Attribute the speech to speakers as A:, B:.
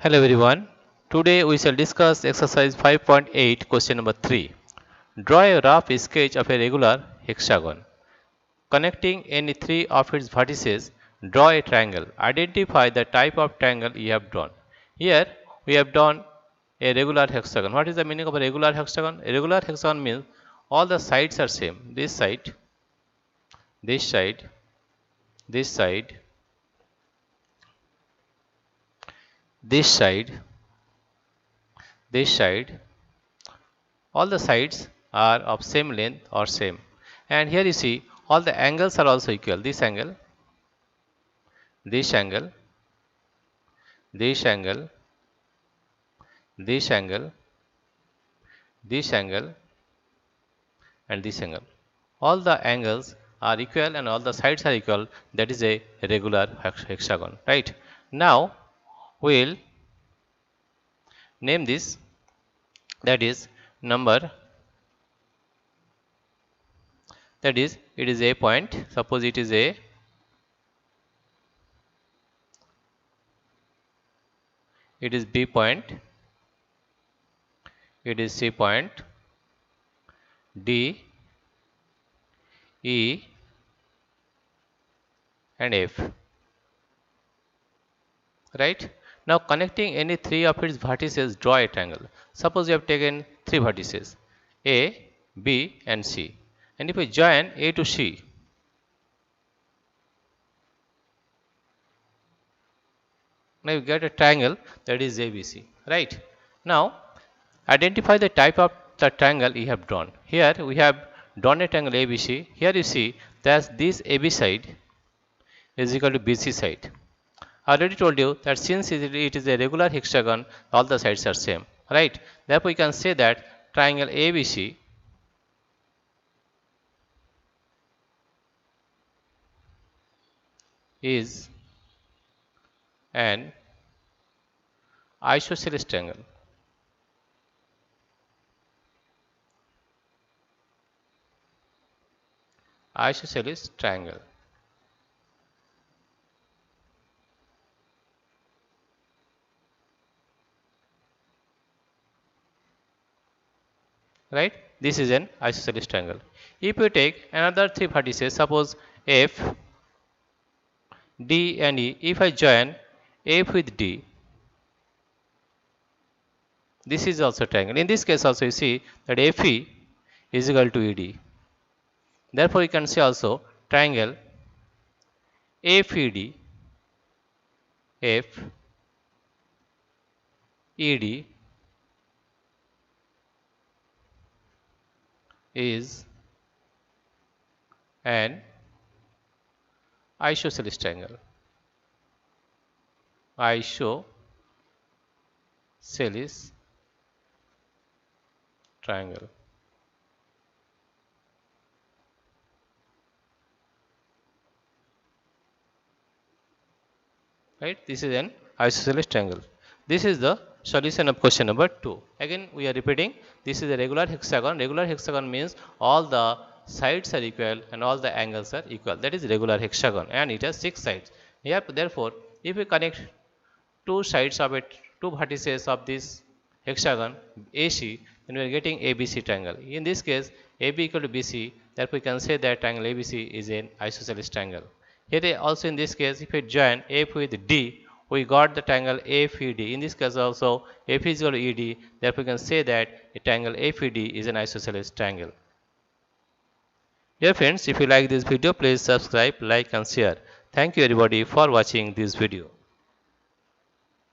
A: Hello everyone. Today we shall discuss exercise 5.8 question number 3. Draw a rough sketch of a regular hexagon. Connecting any three of its vertices, draw a triangle. Identify the type of triangle you have drawn. Here we have drawn a regular hexagon. What is the meaning of a regular hexagon? A regular hexagon means all the sides are same. This side, this side, this side, this side, this side, all the sides are of same length or same, and here you see all the angles are also equal. This angle, this angle, this angle, this angle, this angle, and this angle. All the angles are equal and all the sides are equal. That is a regular hexagon, right? Now we'll name this, that is number, that is it is a point. Suppose it is a, it is B point, it is C point, D, E, and F, right? Now connecting any three of its vertices, draw a triangle. Suppose you have taken three vertices A, B, and C, and if we join A to C, now you get a triangle, that is ABC, right? Now identify the type of the triangle you have drawn. Here we have drawn a triangle ABC. Here you see that this AB side is equal to BC side. I already told you that since it is a regular hexagon, all the sides are same, right? Therefore we can say that triangle ABC is an isosceles triangle. Isosceles triangle. Right? This is an isosceles triangle. If you take another three vertices, suppose F, D, and E, if I join F with D, this is also triangle. In this case also you see that FE is equal to ED. Therefore you can say also triangle FED, FED is an isosceles triangle. Isosceles triangle. Right? This is an isosceles triangle. This is the solution of question number 2. Again we are repeating, this is a regular hexagon. Regular hexagon means all the sides are equal and all the angles are equal. That is regular hexagon, and it has 6 sides. Here therefore if we connect two sides of it, two vertices of this hexagon AC, then we are getting ABC triangle. In this case AB equal to BC, therefore we can say that triangle ABC is an isosceles triangle. Here also in this case if we join F with D, we got the triangle AFED. In this case also F is equal to ED, therefore we can say that a triangle AFED is an isosceles triangle. Dear friends, if you like this video, please subscribe, like and share. Thank you everybody for watching this video.